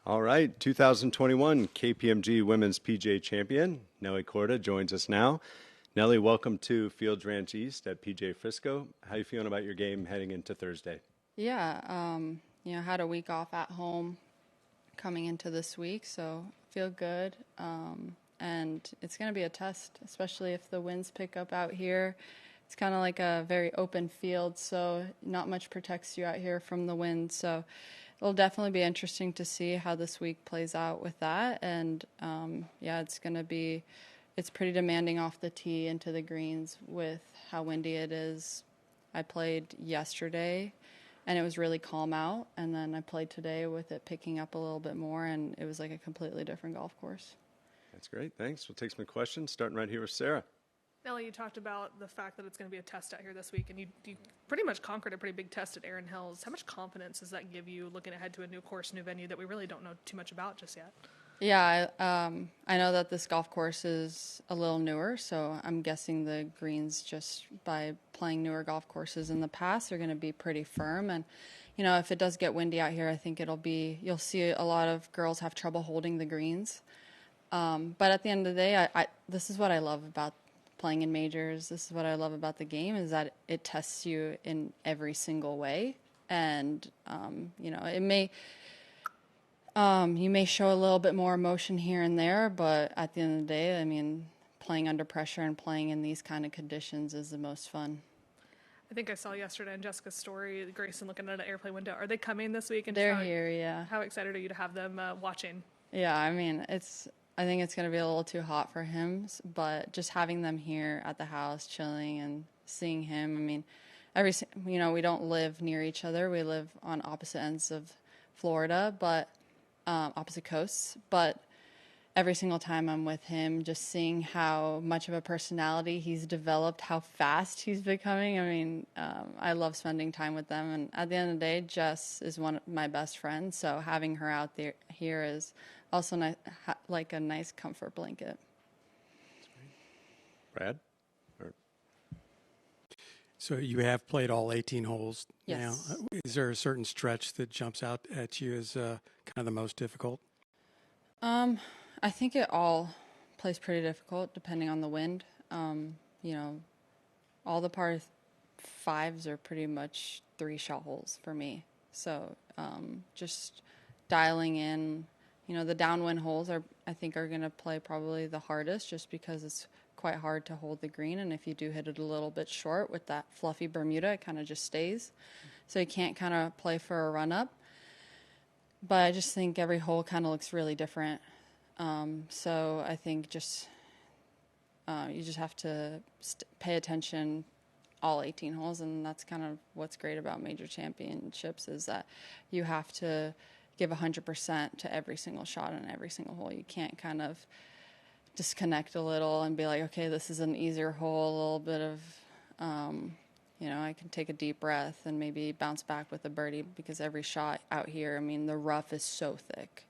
All right, 2021 KPMG Women's PGA Champion, Nelly Korda, joins us now. Nelly, welcome to Fields Ranch East at PGA Frisco. How are you feeling about your game heading into Thursday? Yeah, had a week off at home coming into this week, so feel good. And it's going to be a test, especially if the winds pick up out here. It's kind of like a very open field, so not much protects you out here from the wind. So it'll definitely be interesting to see how this week plays out with that. And it's pretty demanding off the tee into the greens with how windy it is. I played yesterday and it was really calm out, and then I played today with it picking up a little bit more, and it was like a completely different golf course. That's great. Thanks. We'll take some questions, starting right here with Sarah. Nelly, you talked about the fact that it's going to be a test out here this week, and you pretty much conquered a pretty big test at Erin Hills. How much confidence does that give you looking ahead to a new course, new venue that we really don't know too much about just yet? Yeah, I know that this golf course is a little newer, so I'm guessing the greens, just by playing newer golf courses in the past, are going to be pretty firm. And, if it does get windy out here, I think you'll see a lot of girls have trouble holding the greens. But at the end of the day, this is what I love about playing in majors. This is what I love about the game, is that it tests you in every single way. And, it may... you may show a little bit more emotion here and there, but at the end of the day, I mean, playing under pressure and playing in these kind of conditions is the most fun. I think I saw yesterday in Jessica's story, Grayson looking at an airplane window. Are they coming this week? And they're here, yeah. How excited are you to have them watching? Yeah, I mean, I think it's going to be a little too hot for him, but just having them here at the house, chilling and seeing him, I mean, we don't live near each other. We live on opposite ends of Florida, but opposite coasts, but every single time I'm with him, just seeing how much of a personality he's developed, how fast he's becoming. I mean, I love spending time with them, and at the end of the day, Jess is one of my best friends, so having her out there here is also like a nice comfort blanket. Brad? So you have played all 18 holes yes. now. Is there a certain stretch that jumps out at you as kind of the most difficult? I think it all plays pretty difficult depending on the wind. All the par fives are pretty much 3-shot holes for me. So just dialing in, the downwind holes are going to play probably the hardest, just because it's quite hard to hold the green, and if you do hit it a little bit short with that fluffy Bermuda, it kind of just stays. So you can't kind of play for a run-up. But I just think every hole kind of looks really different. So I think you just have to pay attention all 18 holes, and that's kind of what's great about major championships, is that you have to give 100% to every single shot on every single hole. You can't kind of disconnect a little and be like, okay, this is an easier hole, a little bit of, I can take a deep breath and maybe bounce back with a birdie, because every shot out here, I mean, the rough is so thick.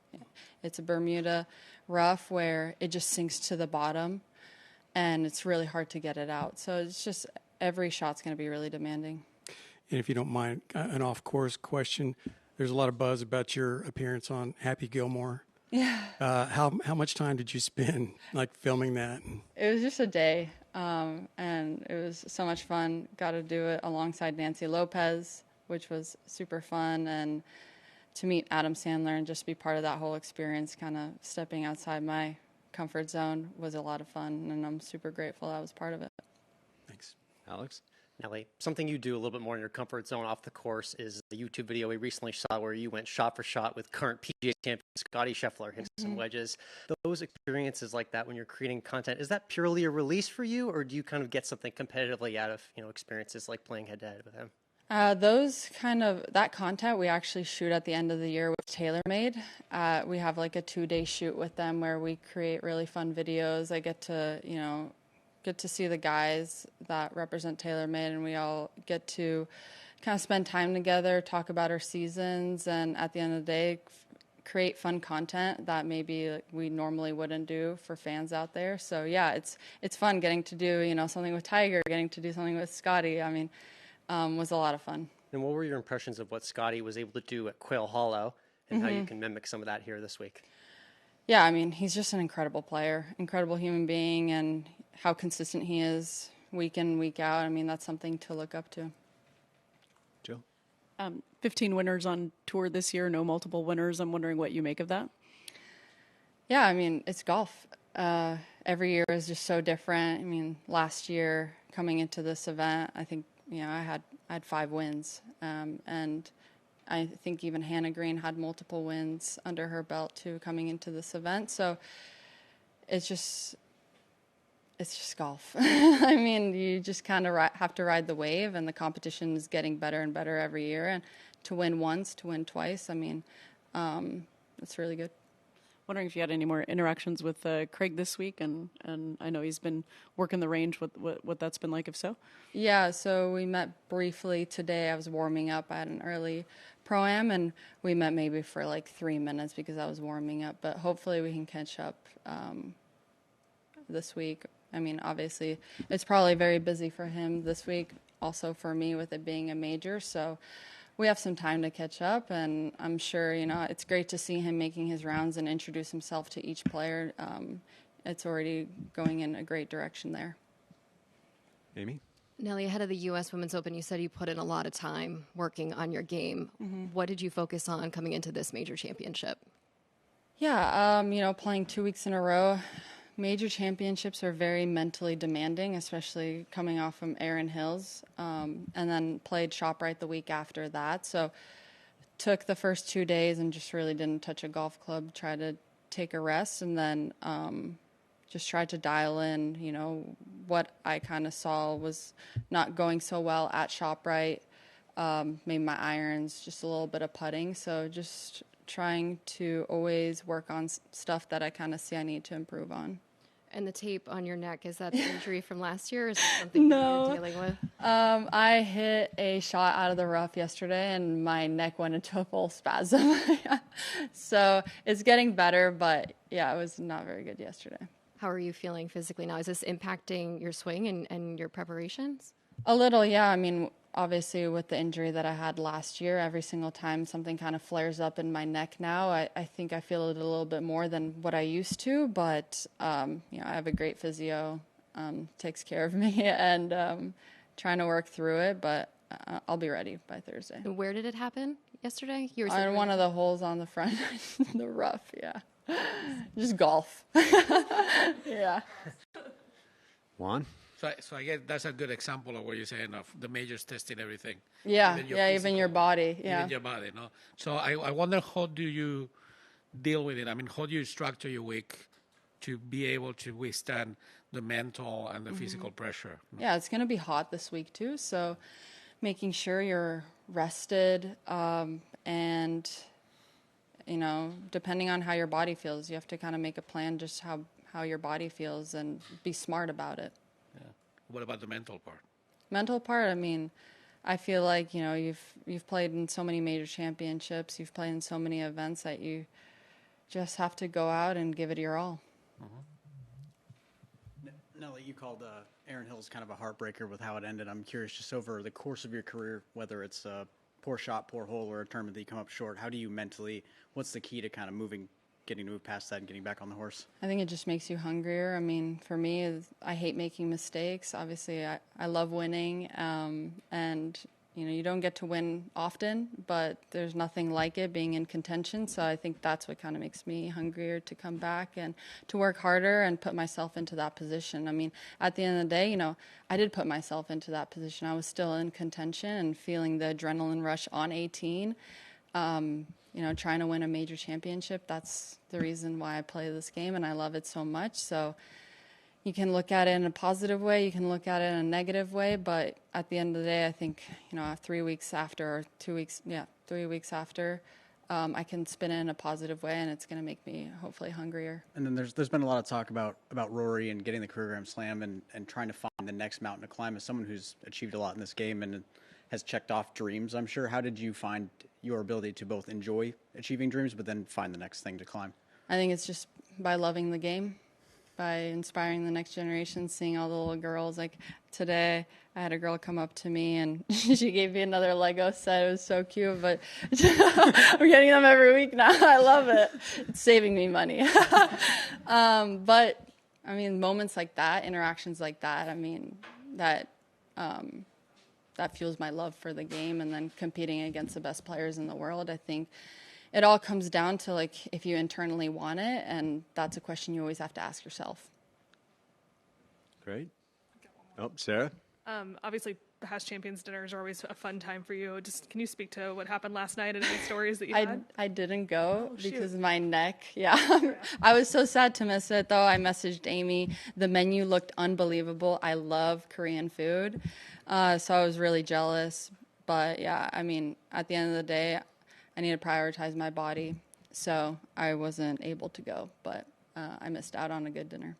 It's a Bermuda rough where it just sinks to the bottom, and it's really hard to get it out. So it's just every shot's going to be really demanding. And if you don't mind, an off-course question. There's a lot of buzz about your appearance on Happy Gilmore. Yeah. How much time did you spend filming that? It was just a day, and it was so much fun. Got to do it alongside Nancy Lopez, which was super fun, and to meet Adam Sandler and just be part of that whole experience, kind of stepping outside my comfort zone, was a lot of fun, and I'm super grateful I was part of it. Thanks. Alex? Nelly, something you do a little bit more in your comfort zone off the course is the YouTube video we recently saw where you went shot for shot with current PGA champion Scotty hitting some wedges. Those experiences like that when you're creating content, is that purely a release for you, or do you kind of get something competitively out of experiences like playing head-to-head with him? That content we actually shoot at the end of the year with TaylorMade. We have like a 2-day shoot with them where we create really fun videos. I get to see the guys that represent TaylorMade, and we all get to kind of spend time together, talk about our seasons, and at the end of the day, create fun content that maybe we normally wouldn't do for fans out there. So yeah, it's fun getting to do something with Tiger, getting to do something with Scotty. I mean, was a lot of fun. And what were your impressions of what Scotty was able to do at Quail Hollow? and how you can mimic some of that here this week. Yeah, I mean, he's just an incredible player, incredible human being, and how consistent he is week in, week out. I mean, that's something to look up to. Jill? 15 winners on tour this year, no multiple winners. I'm wondering what you make of that. Yeah, I mean, it's golf. Every year is just so different. I mean, last year coming into this event, I think, I had 5 wins. And I think even Hannah Green had multiple wins under her belt too coming into this event. So it's just golf. I mean, you just kind of have to ride the wave, and the competition is getting better and better every year. And to win once, to win twice, I mean, it's really good. Wondering if you had any more interactions with Craig this week, and I know he's been working the range. What that's been like, if so? Yeah, so we met briefly today. I was warming up. I had an early pro-am, and we met maybe for like 3 minutes because I was warming up. But hopefully we can catch up this week. I mean, obviously, it's probably very busy for him this week, also for me with it being a major. So we have some time to catch up, and I'm sure, it's great to see him making his rounds and introduce himself to each player. It's already going in a great direction there. Amy? Nelly, ahead of the U.S. Women's Open, you said you put in a lot of time working on your game. What did you focus on coming into this major championship? Yeah, playing 2 weeks in a row. Major championships are very mentally demanding, especially coming off from Erin Hills, and then played ShopRite the week after that. So took the first 2 days and just really didn't touch a golf club, tried to take a rest, and then just tried to dial in, what I kind of saw was not going so well at ShopRite. Made my irons, just a little bit of putting. So just trying to always work on stuff that I kind of see I need to improve on. And the tape on your neck, is that the injury from last year, or is it something you're dealing with? I hit a shot out of the rough yesterday, and my neck went into a full spasm. So it's getting better, but yeah, it was not very good yesterday. How are you feeling physically now? Is this impacting your swing and your preparations? A little, yeah. I mean, obviously with the injury that I had last year, every single time something kind of flares up in my neck now, I think I feel it a little bit more than what I used to. But, I have a great physio, takes care of me, and trying to work through it. But I'll be ready by Thursday. And where did it happen yesterday? You were on one of the holes on the front, the rough, yeah. Just golf. Yeah. Juan? So I guess that's a good example of what you're saying of the majors testing everything. Yeah, Even even your body. Yeah. Even your body, no? So I wonder, how do you deal with it? I mean, how do you structure your week to be able to withstand the mental and the physical pressure? Yeah, it's going to be hot this week too, so making sure you're rested, and, depending on how your body feels, you have to kind of make a plan just how your body feels and be smart about it. What about the mental part? Mental part, I mean, I feel like, you've played in so many major championships, you've played in so many events that you just have to go out and give it your all. Nelly, you called Erin Hills kind of a heartbreaker with how it ended. I'm curious, just over the course of your career, whether it's a poor shot, poor hole, or a tournament that you come up short, how do you mentally, what's the key to kind of getting to move past that and getting back on the horse? I think it just makes you hungrier. I mean, for me, I hate making mistakes. Obviously, I love winning, and you don't get to win often, but there's nothing like it being in contention. So I think that's what kind of makes me hungrier to come back and to work harder and put myself into that position. I mean, at the end of the day, I did put myself into that position. I was still in contention and feeling the adrenaline rush on 18. Trying to win a major championship, that's the reason why I play this game, and I love it so much. So you can look at it in a positive way, you can look at it in a negative way, but at the end of the day, I think, 3 weeks after, or 2 weeks, 3 weeks after, I can spin it in a positive way, and it's going to make me hopefully hungrier. And then there's been a lot of talk about Rory and getting the career Grand Slam and trying to find the next mountain to climb. As someone who's achieved a lot in this game and has checked off dreams, I'm sure, how did you find your ability to both enjoy achieving dreams but then find the next thing to climb? I think it's just by loving the game. by inspiring the next generation, seeing all the little girls. Like today, I had a girl come up to me and she gave me another Lego set. It was so cute, but I'm getting them every week now. I love it. It's saving me money. But I mean, moments like that, interactions like that, I mean, that fuels my love for the game, and then competing against the best players in the world. I think it all comes down to, like, if you internally want it, and that's a question you always have to ask yourself. Great. Oh, Sarah? Obviously, past champions dinners are always a fun time for you. Just can you speak to what happened last night and any stories that you had? I didn't go because of my neck. Yeah. I was so sad to miss it, though. I messaged Amy. The menu looked unbelievable. I love Korean food. So I was really jealous. But, yeah, I mean, at the end of the day, I need to prioritize my body. So I wasn't able to go. But I missed out on a good dinner.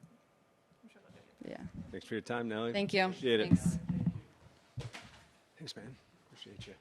Yeah. Thanks for your time, Nelly. Thank you. Appreciate it. Thanks. Thanks, man. Appreciate you.